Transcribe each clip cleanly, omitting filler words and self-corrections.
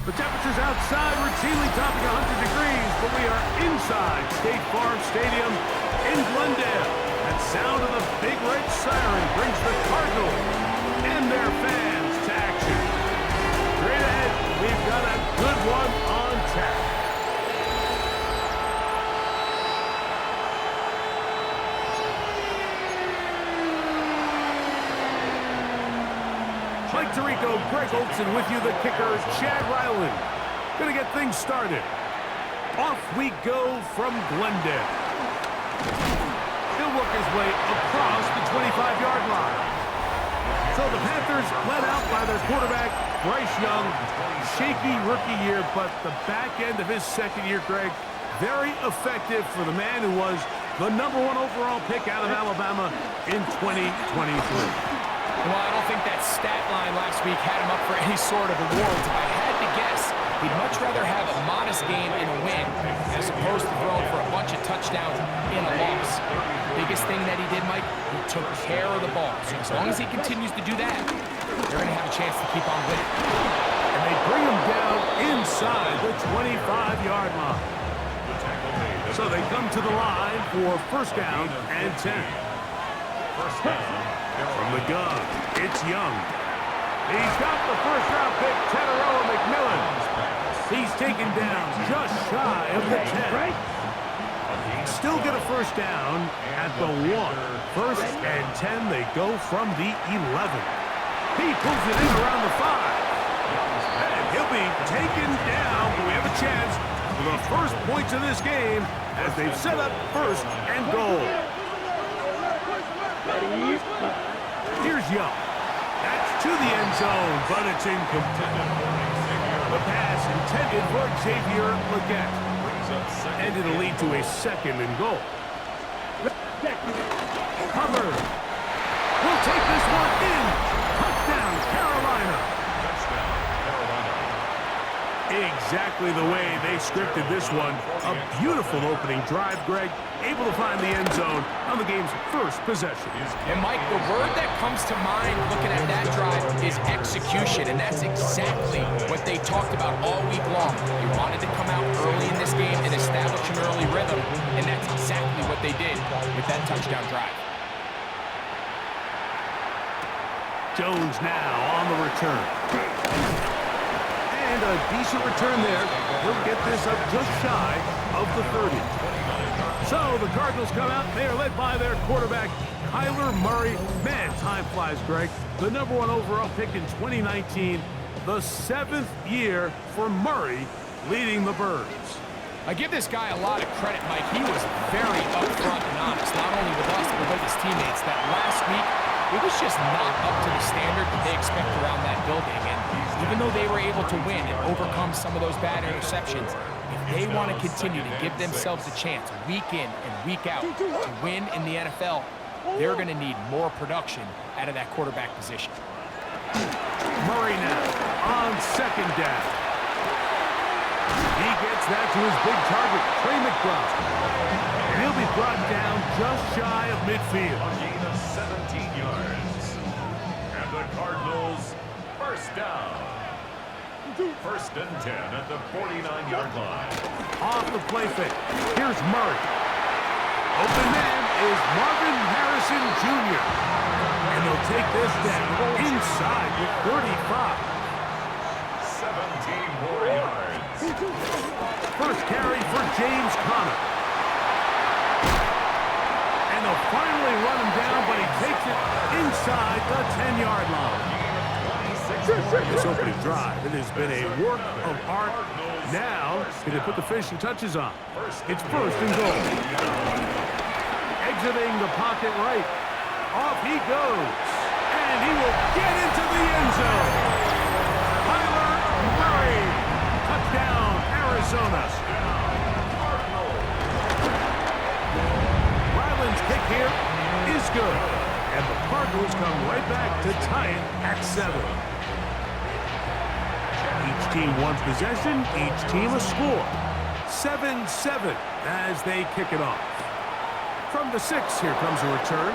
The temperatures outside routinely topping 100 degrees, but we are inside State Farm Stadium in Glendale. That sound of the big red siren brings the Cardinals and their fans to action. Straight ahead, we've got a good one on tap. Mike Tirico, Greg Olson with you, the kicker, Chad Ryland. Gonna get things started. Off we go from Glendale. He'll work his way across the 25-yard line. So the Panthers led out by their quarterback, Bryce Young. Shaky rookie year, but the back end of his second year, Greg, very effective for the man who was the #1 overall pick out of Alabama in 2023. Well, I don't think that stat line last week had him up for any sort of awards. If I had to guess, he'd much rather have a modest game in a win as opposed to throwing for a bunch of touchdowns in a loss. The biggest thing that he did, Mike, he took care of the ball. So as long as he continues to do that, they're going to have a chance to keep on winning. And they bring him down inside the 25-yard line. So they come to the line for first down and 10. First down. From the gun, it's Young. He's got the first-round pick, Teteroa McMillan. He's taken down just shy of the 10. Still get a first down at the 1. First and 10, they go from the 11. He pulls it in around the 5. And he'll be taken down, but we have a chance for the first points of this game as they've set up first and goal. Here's Young. That's to the end zone, but it's incomplete. The pass intended for Xavier Legette. And it'll lead to a second and goal. Covered. We'll take this one in. Touchdown, Carolina. Exactly the way they scripted this one. A beautiful opening drive, Greg. Able to find the end zone on the game's first possession. And, Mike, the word that comes to mind looking at that drive is execution, and that's exactly what they talked about all week long. They wanted to come out early in this game and establish an early rhythm, and that's exactly what they did with that touchdown drive. Jones now on the return. And a decent return there. He'll get this up just shy of the 30. So the Cardinals come out. They are led by their quarterback, Kyler Murray. Man, time flies, Greg. The #1 overall pick in 2019. The 7th year for Murray leading the Birds. I give this guy a lot of credit, Mike. He was very upfront and honest, not only with us, but with his teammates. That last week, it was just not up to the standard that they expect around that building. And even though they were able to win and overcome some of those bad interceptions, if they want to continue to give themselves a chance week in and week out to win in the NFL, they're going to need more production out of that quarterback position. Murray now on second down. He gets that to his big target, Trey McBride. And he'll be brought down just shy of midfield. A gain of 17 yards. And the Cardinals first down. First and 10 at the 49-yard line. Off the play fake. Here's Murray. Open man is Marvin Harrison Jr. And they'll take this down inside the 35. 17 more yards. First carry for James Conner. And they'll finally run him down, but he takes it inside the 10-yard line. This opening drive, it has been a work of art. Now, can they put the finishing touches on? It's first and goal. Exiting the pocket right. Off he goes. And he will get into the end zone. Kyler Murray. Touchdown, Arizona. Ryland's kick here is good. And the Cardinals come right back to tie it at 7. Each team one possession, each team a score. 7-7 as they kick it off. From the 6, here comes a return.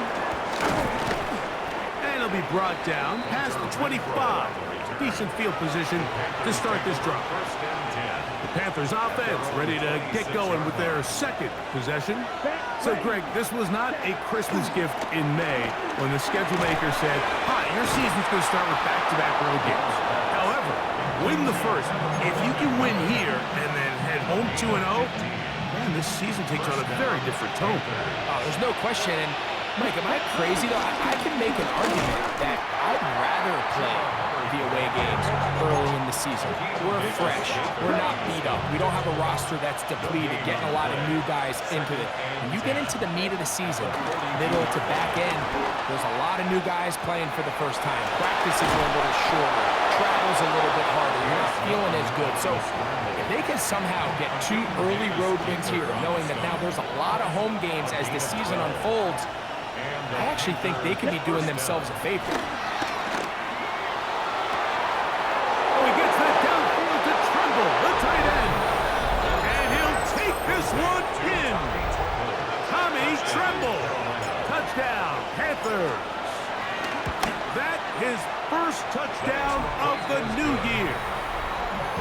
And they'll be brought down past the 25. Decent field position to start this drive. First and 10. The Panthers offense ready to get going with their second possession. So, Greg, this was not a Christmas gift in May when the schedule maker said, hi, your season's going to start with back-to-back road games. However, win the first. If you can win here and then head home 2-0, man, this season takes on a very different tone. Oh, there's no question. And, Mike, am I crazy, though? I can make an argument that I'd rather play the away games early in the season. We're fresh. We're not beat up. We don't have a roster that's depleted, getting a lot of new guys into it. When you get into the meat of the season, middle to back end, there's a lot of new guys playing for the first time. Practices are a little shorter. Travel's a little bit harder. You're not feeling as good. So if they can somehow get 2 early road wins here, knowing that now there's a lot of home games as the season unfolds, I actually think they could be doing themselves a favor. Oh, he gets that downfield to Tremble, the tight end. And he'll take this one in. Tommy Tremble. Touchdown, Panthers. That his first touchdown of the new year.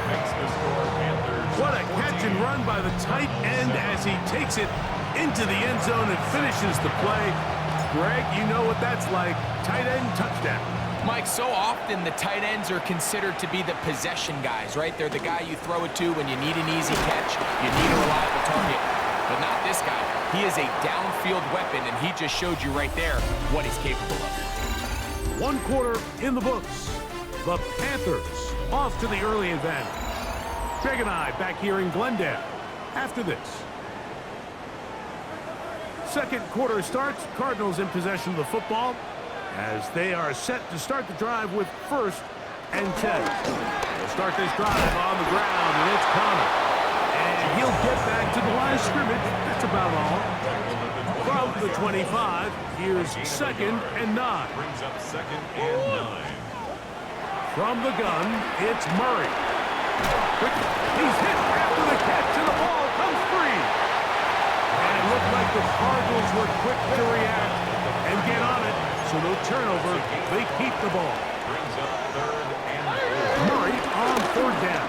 Makes the score Panthers. What a catch and run by the tight end as he takes it into the end zone and finishes the play. Greg, you know what that's like. Tight end touchdown. Mike, so often the tight ends are considered to be the possession guys, right? They're the guy you throw it to when you need an easy catch, you need a reliable target. But not this guy. He is a downfield weapon, and he just showed you right there what he's capable of. 1 quarter in the books. The Panthers off to the early advantage. Greg and I back here in Glendale after this. Second quarter starts. Cardinals in possession of the football as they are set to start the drive with 1st and 10. They'll start this drive on the ground, and it's Connor. And he'll get back to the line of scrimmage. That's about all. From the 25, here's 2nd and 9. Brings up 2nd and 9. From the gun, it's Murray. He's hit after the catch, and the ball comes free. And it looked like the Cardinals were quick to react and get on it. So no turnover. They keep the ball. Brings up 3rd and 4. Murray on 3rd down.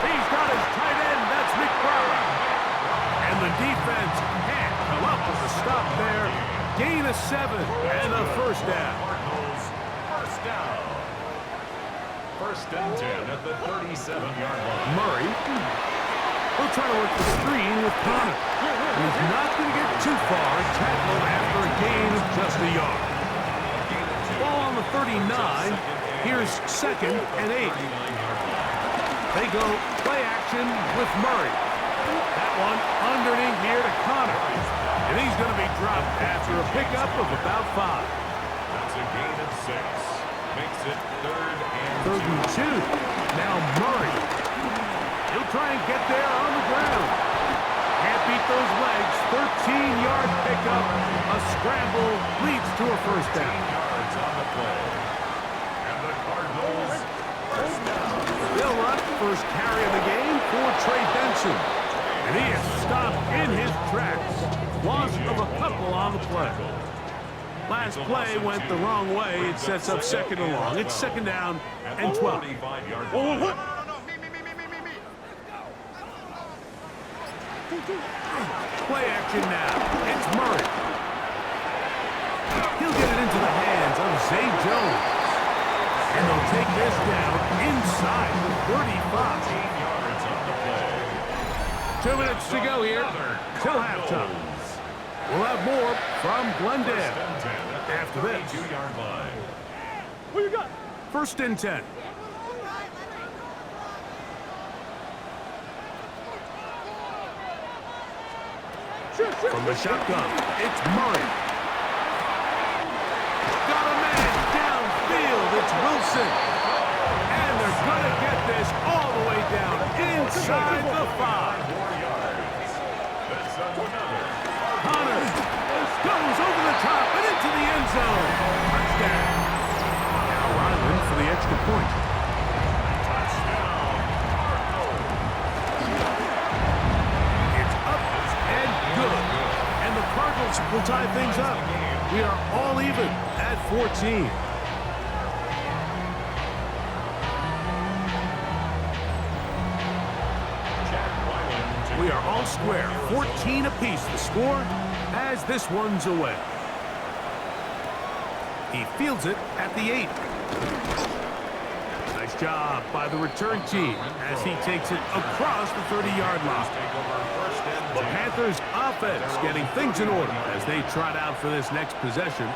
He's got his tight end. That's McBride. And the defense can't come up with a stop there. Gain of 7 and a 1st down. Cardinals, 1st down. 1st and 10 at the 37-yard line. Murray. He'll try to work the screen with Connor. He's not going to get too far. Tackle after a gain of just a yard. Ball on the 39. Here's 2nd and 8. They go play action with Murray. That one underneath here to Connor. And he's going to be dropped after a pickup of about 5. That's a gain of 6. Makes it 3rd and 2. Now Murray. He'll try and get there on the ground. Can't beat those legs. 13-yard pickup. A scramble leads to a 1st down. 2 yards on the play. And the Cardinals, 1st down. They'll run first carry of the game for Trey Benson. And he is stopped in his tracks. Loss of a couple on the play. Last play went the wrong way. It sets up 2nd and long. It's 2nd down and 12. 45-yard line. Play action now. It's Murray. He'll get it into the hands of Zay Jones. And they'll take this down inside the 35. 15 yards on the play. 2 minutes to go here till halftime. We'll have more from Glendale after this. 32-yard line. What you got? 1st and 10. From the shotgun, it's Murray. Got a man downfield. It's Wilson. And they're going to get this all the way down inside the 5. 4 yards. That's another. Connor goes over the top and into the end zone. Touchdown. Now Ryland for the extra point. Touchdown. It's up and good. And the Cardinals will tie things up. We are all even at 14. We are all square. 14 apiece the score as this one's away. He fields it at the 8. Nice job by the return team as he takes it across the 30-yard line. The Panthers offense getting things in order as they trot out for this next possession.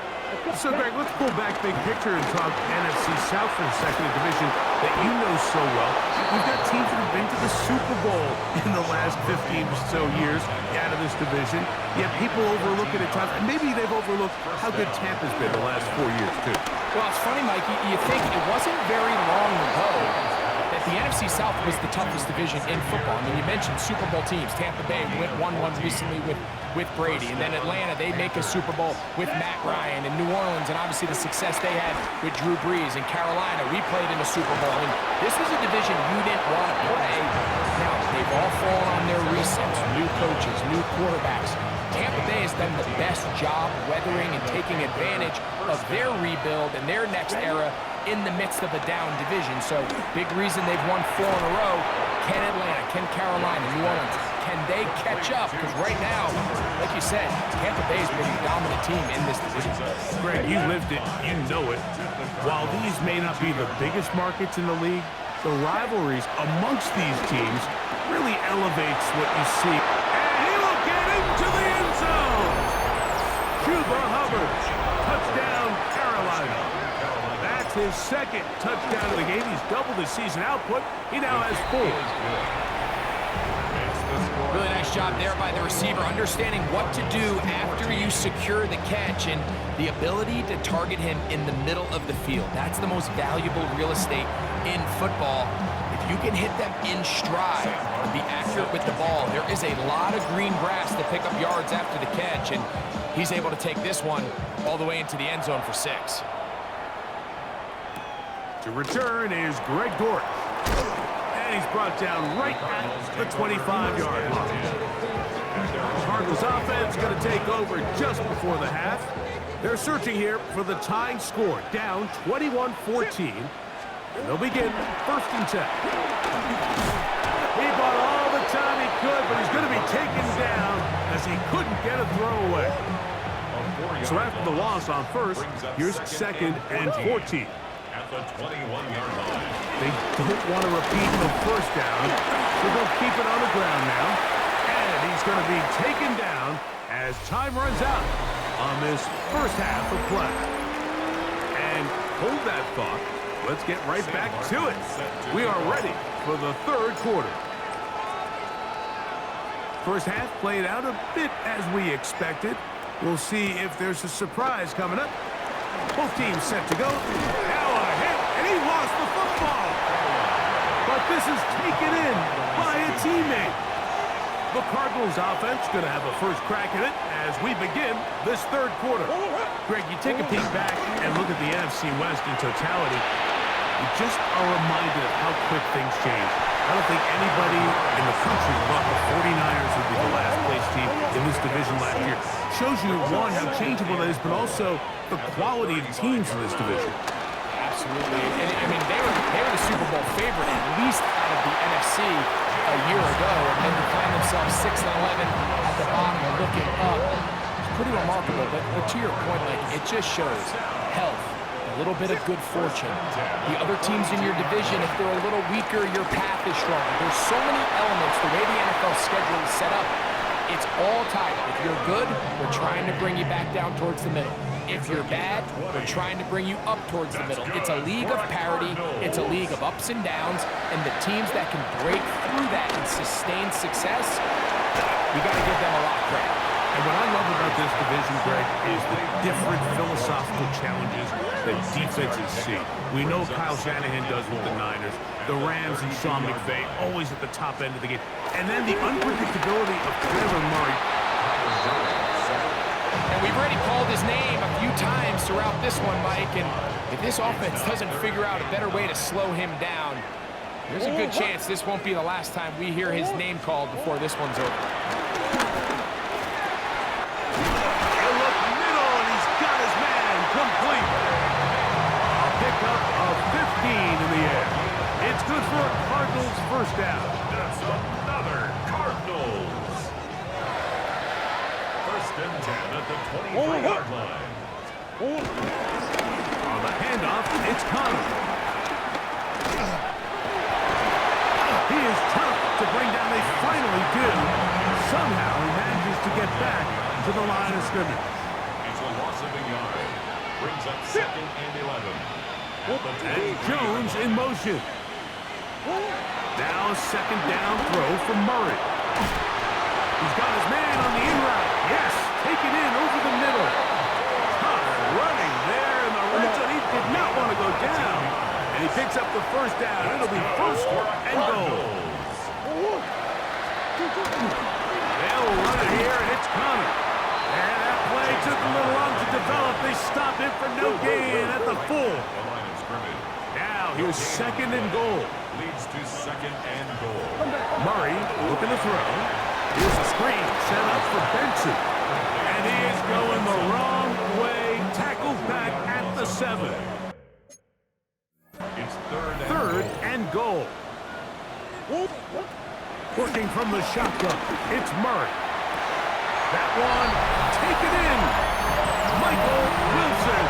So, Greg, let's pull back big picture and talk NFC South for the second division that you know so well. We've got teams that have been to the Super Bowl in the last 15 or so years out of this division, yet people overlook it at times, and maybe they've overlooked how good Tampa's been the last 4 years, too. Well, it's funny, Mike, you think it wasn't very long ago that the NFC South was the toughest division in football. I mean, you mentioned Super Bowl teams. Tampa Bay won one recently with Brady, and then Atlanta, they make a Super Bowl with Matt Ryan, and New Orleans, and obviously the success they had with Drew Brees, and Carolina, we played in a Super Bowl. I mean, this was a division you didn't want to play. Now, they've all fallen on their resets, new coaches, new quarterbacks. Tampa Bay has done the best job weathering and taking advantage of their rebuild and their next era in the midst of a down division. So, big reason they've won 4 in a row. Can Atlanta, can Carolina, New Orleans, can they catch up? Because right now, like you said, Tampa Bay's been the dominant team in this division. Greg, you lived it, you know it. While these may not be the biggest markets in the league, the rivalries amongst these teams really elevates what you see. And he will get into the end zone! Cuba Hubbard, touchdown Carolina. That's his second touchdown of the game. He's doubled his season output. He now has 4. Really nice job there by the receiver, understanding what to do after you secure the catch and the ability to target him in the middle of the field. That's the most valuable real estate in football. If you can hit them in stride and be accurate with the ball, there is a lot of green grass to pick up yards after the catch, and he's able to take this one all the way into the end zone for 6. To return is Greg Dortch. And he's brought down right at the 25-yard line. Cardinals offense going to take over just before the half. They're searching here for the tying score, down 21-14. And they'll begin 1st and 10. He bought all the time he could, but he's going to be taken down as he couldn't get a throw away. So after the loss on 1st, here's 2nd and 14. At the 21-yard line. They don't want to repeat the 1st down, so they'll keep it on the ground now. And he's going to be taken down as time runs out on this first half of play. And hold that thought. Let's get right back to it. We are ready for the 3rd quarter. First half played out a bit as we expected. We'll see if there's a surprise coming up. Both teams set to go. Now a hit, and he lost the football. But this is taken in by a teammate. The Cardinals offense going to have a first crack at it as we begin this 3rd quarter. Greg, you take a peek back and look at the NFC West in totality. You just are reminded of how quick things change. I don't think anybody in the country thought the 49ers would be the last place team in this division last year. Shows you, one, how changeable that is, but also the quality of teams in this division. Absolutely. And I mean, they were the Super Bowl favorite, at least out of the NFC a year ago, and then to find themselves 6-11 at the bottom and looking up. It's pretty remarkable, but to your point, like, it just shows health, a little bit of good fortune. The other teams in your division, if they're a little weaker, your path is stronger. There's so many elements, the way the NFL schedule is set up, it's all tied. If you're good, we're trying to bring you back down towards the middle. If you're bad, we're trying to bring you up towards the middle. It's a league of parity. It's a league of ups and downs. And the teams that can break through that and sustain success, we got to give them a lot of credit. And what I love about this division, Greg, is the different philosophical challenges that defenses see. We know Kyle Shanahan does with the Niners. The Rams and Sean McVay always at the top end of the game. And then the unpredictability of Kyler Murray. And we've already called his name a few times throughout this one, Mike. And if this offense doesn't figure out a better way to slow him down, there's a good chance this won't be the last time we hear his name called before this one's over. He'll look middle, and he's got his man complete. at the 23-yard line. On the handoff, it's Connor. He is tough to bring down. They finally do. Somehow he manages to get back to the line of scrimmage. It's a loss of a yard. Brings up 2nd and 11. And Jones in motion. Now a 2nd down throw from Murray. He's got his man on the in route. Yes, take it in over the middle. Tough running there in the red zone. He did not want to go down. And he picks up the first down. It'll be 1st and goal. They'll run it here, and it's Connor. And that play took a little long to develop. They stop it for no gain at the 4. Now here's 2nd and goal. Leads to 2nd and goal. Murray looking to throw. Here's a screen set up for Benson. And he is going the wrong way. Tackled back at the 7. It's 3rd and goal. Working from the shotgun, it's Murray. That one, taken in. Michael Wilson.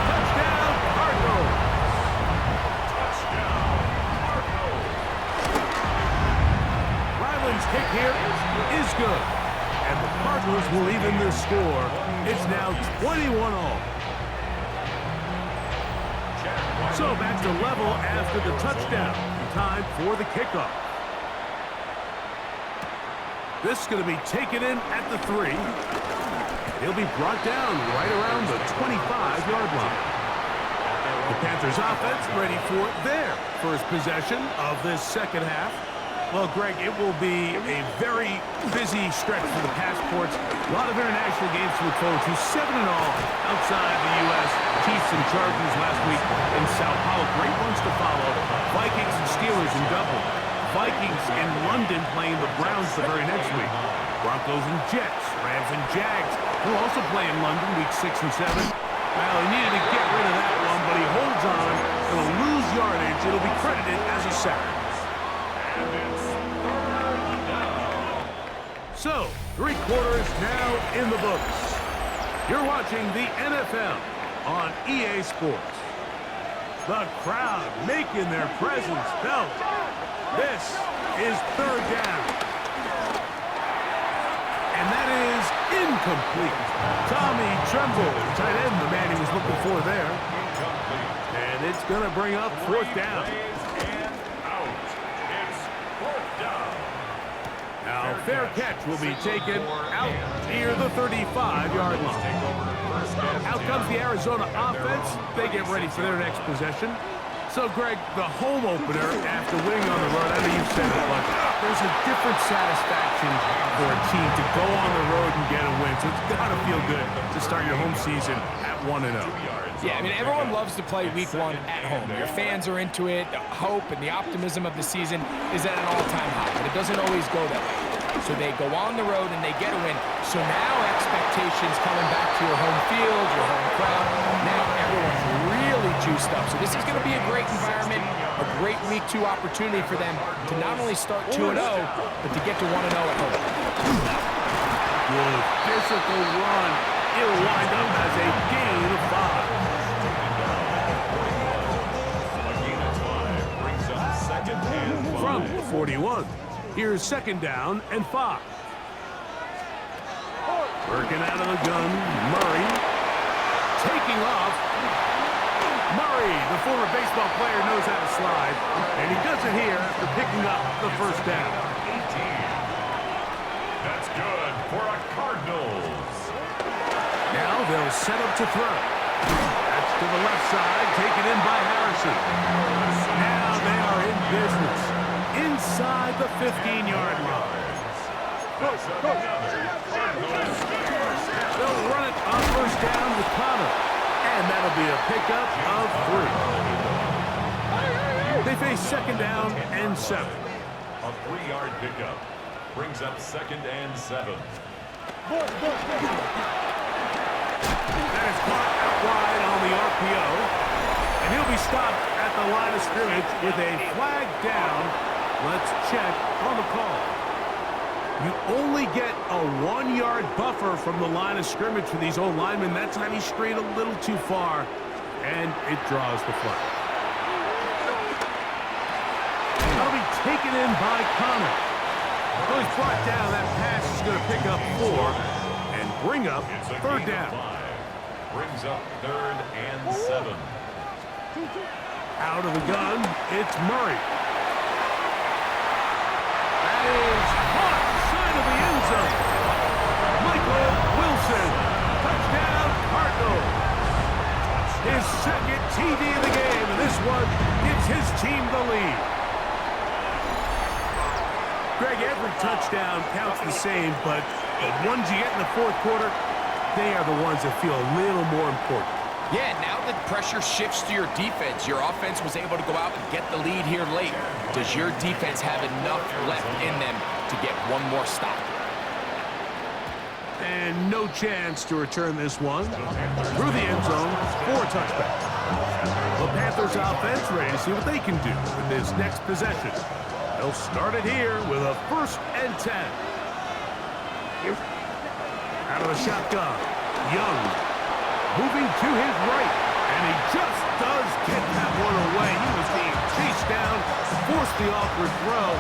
Touchdown, Cardinals. Touchdown, Cardinals. Ryland's kick here is good. And the Cardinals will even the score. It's now 21-all. So back to level after the touchdown. Time for the kickoff. This is going to be taken in at the 3. He'll be brought down right around the 25-yard line. The Panthers offense ready for their first possession of this second half. Well, Greg, it will be a very busy stretch for the passports. A lot of international games to look forward to. 7-all outside the U.S. Chiefs and Chargers last week in Sao Paulo. Great ones to follow. Vikings and Steelers in Dublin. Vikings in London playing the Browns the very next week. Broncos and Jets. Rams and Jags will also play in London week 6 and 7. Well, he needed to get rid of that one, but he holds on. It'll lose yardage. It'll be credited as a sack. And it's 3rd down. So, 3 quarters now in the books. You're watching the NFL on EA Sports. The crowd making their presence felt. This is 3rd down. And that is incomplete. Tommy Tremble, tight end, the man he was looking for there. Incomplete. And it's going to bring up 4th down. And out. It's 4th down. Now, fair catch will be taken out near the 35-yard line. Out comes the Arizona offense. They get ready for their next possession. So, Greg, the home opener after winning on the road, I know you've said it, but there's a different satisfaction for a team to go on the road and get a win. So it's got to feel good to start your home season at 1-0. Yeah, I mean, everyone loves to play week 1 at home. Your fans are into it. The hope and the optimism of the season is at an all-time high, but it doesn't always go that way. So they go on the road and they get a win. So now expectations coming back to your home field, your home crowd. Now everyone's really juiced up. So this is going to be a great environment, a great week 2 opportunity for them to not only start 2-0, but to get to 1-0 at home. Good physical run. It'll wind up as a gain of 5. A gain of 5 brings up 2nd and 5. From the 41. Here's 2nd down and 5. Working out of the gun, Murray. Taking off. Murray, the former baseball player, knows how to slide. And he does it here after picking up the 1st down. 18. That's good for a Cardinals. Now they'll set up to throw. That's to the left side, taken in by Harrison. Now they are in business. Inside the 15-yard line. They'll run it on 1st down with Connor. And that'll be a pickup of 3. They face 2nd down and 7. A 3-yard pickup brings up 2nd and 7. That is caught out wide on the RPO. And he'll be stopped at the line of scrimmage with a flag down. Let's check on the call. You only get a 1-yard buffer from the line of scrimmage for these old linemen. That time he strayed a little too far, and it draws the flag. That'll be taken in by Connor. So he's brought down. That pass is going to pick up 4 and bring up third down. Brings up 3rd and 7. Out of the gun, it's Murray. That is caught side of the end zone. Michael Wilson, touchdown Cardinals. His second TD of the game, and this one gives his team the lead. Greg, every touchdown counts the same, but the ones you get in the fourth quarter, they are the ones that feel a little more important. Yeah, now that pressure shifts to your defense, your offense was able to go out and get the lead here late. Does your defense have enough left in them to get one more stop? And no chance to return this one. Through the end zone for a touchback. The Panthers offense ready to see what they can do with this next possession. They'll start it here with a 1st and 10. Out of the shotgun, Young. Moving to his right, and he just does get that one away. He was being chased down, forced the awkward throw.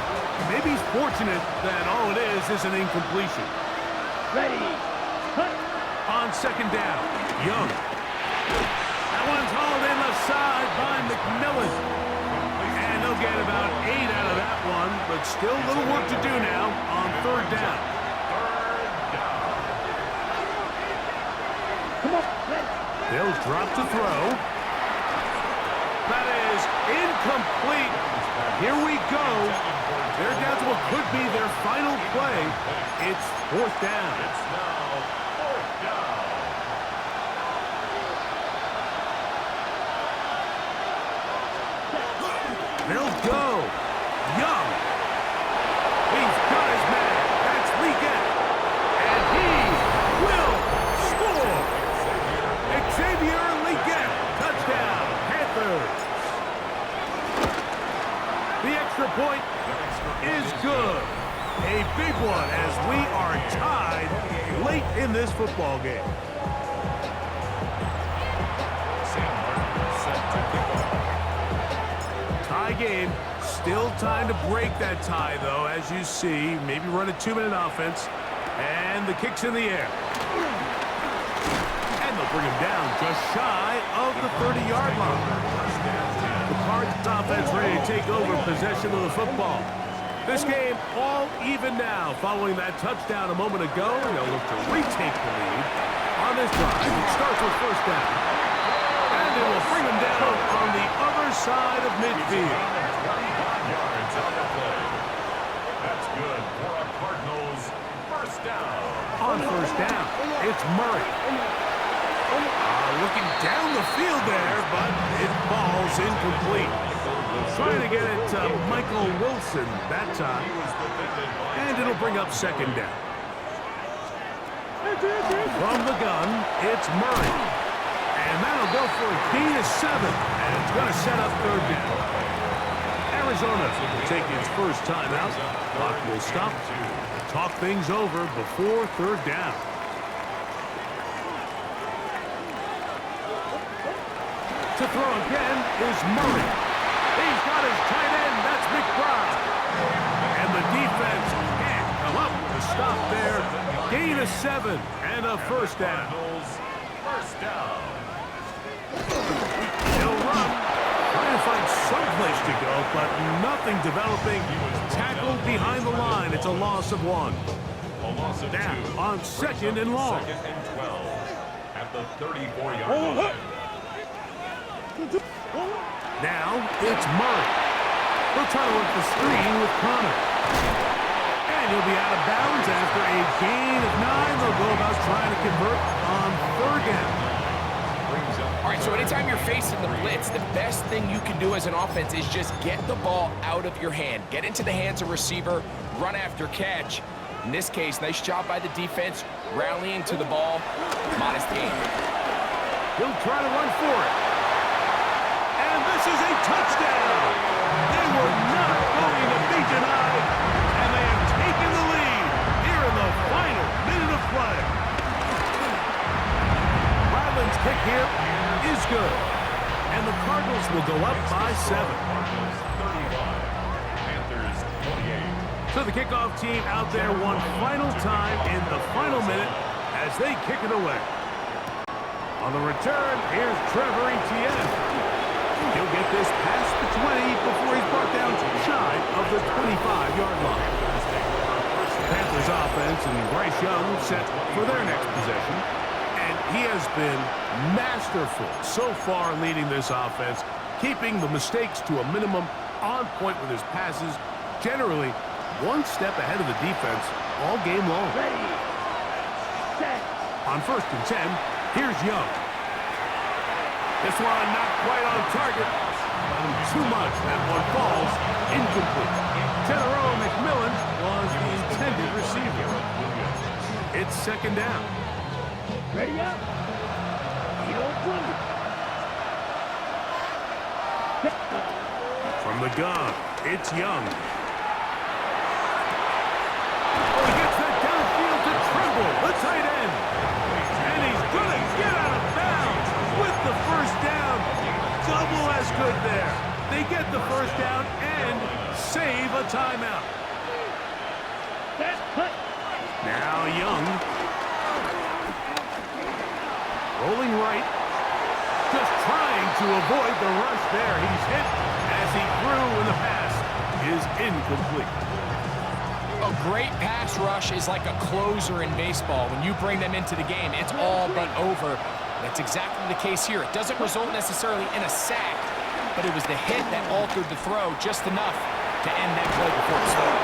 Maybe he's fortunate that all it is an incompletion. Ready. Cut. On 2nd down, Young. That one's hauled in the side by McMillan. And they'll get about 8 out of that one, but still a little work to do now on 3rd down. Come on. They'll drop to throw. That is incomplete. Here we go. They're down to what could be their final play. It's 4th down. It's now 4th down. They'll go. Young. He's got his man. That's Leggett. And he will score. Xavier Leggett, touchdown, Panthers. The extra point is good. A big one as we are tied late in this football game. Tie game. Still time to break that tie, though, as you see. Maybe run a 2-minute offense. And the kick's in the air. Bring him down just shy of the 30-yard line. The Cardinals offense ready to take over possession of the football. This game all even now following that touchdown a moment ago. They'll look to retake the lead on this drive. It starts with 1st down. And they will bring him down on the other side of midfield. Yards on the play. That's good for a Cardinals 1st down. On 1st down, it's Murray. Looking down the field there, but it falls incomplete. Trying to get it to Michael Wilson that time. And it'll bring up 2nd down. From the gun, it's Murray. And that'll go for a gain of 7. And it's going to set up 3rd down. Arizona will take its first time out. Clock will stop. Talk things over before 3rd down. To throw again is Murray. He's got his tight end. That's McBride. And the defense can't come up with a stop there. Gain of 7 and a 1st down. 1st down. He'll run. Trying to find someplace to go, but nothing developing. Tackled behind the line. It's a loss of 1. A loss of Now 2. on 2nd and long. 2nd and 12 at the 34-yard line. Now it's Murray. They'll try to work the screen with Connor. And he'll be out of bounds after a gain of 9. They'll go about trying to convert on 3rd down. All right, so anytime you're facing the blitz, the best thing you can do as an offense is just get the ball out of your hand. Get into the hands of receiver, run after catch. In this case, nice job by the defense, rallying to the ball. Modest gain. He'll try to run for it. And this is a touchdown. They were not going to be denied, and they have taken the lead. Cardinals will go up by 7. Cardinals 35, Panthers 28. So the kickoff team out there one final time in the final minute as they kick it away. On the return, here's Trevor Etienne. He'll get this past the 20 before he's brought down shy of the 25-yard line. Panthers offense and Bryce Young set for their next possession. And he has been masterful so far in leading this offense, keeping the mistakes to a minimum, on point with his passes, generally one step ahead of the defense all game long. Ready. Set. On 1st and 10, here's Young. This one not quite on target. Too much. That one falls incomplete. Tenero McMillan was the intended receiver. It's 2nd down. Ready up. You don't wonder. From the gun, it's Young. Oh, he gets that downfield to Trimble, the tight end. And he's going to get out of bounds with the 1st down. Double as good there. They get the 1st down and save a timeout. Set. Hut. Now Young. Rolling right. Just trying to avoid the rush there. He's hit as he threw, and the pass is incomplete. A great pass rush is like a closer in baseball. When you bring them into the game, it's all but over. That's exactly the case here. It doesn't result necessarily in a sack, but it was the hit that altered the throw just enough to end that play before it started.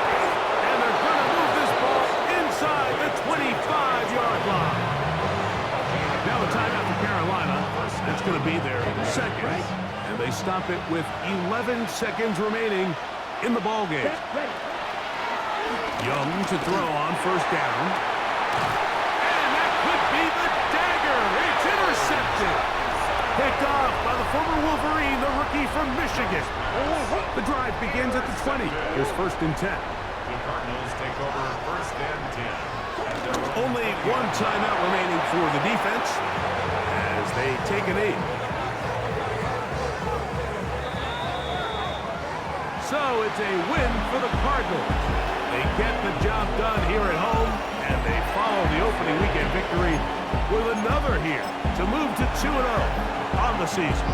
And they're going to move this ball inside the 25-yard line. Now a timeout for Carolina. That's going to be their 2nd. And they stop it with 11 seconds remaining in the ball game. Set. Ready. Young to throw on 1st down. And that could be the dagger. It's intercepted. Picked off by the former Wolverine, the rookie from Michigan. The drive begins at the 20. Here's 1st and 10. The Cardinals take over 1st and 10. Only one timeout remaining for the defense as they take a knee. So it's a win for the Cardinals. They get the job done here at home, and they follow the opening weekend victory with another here to move to 2-0 on the season.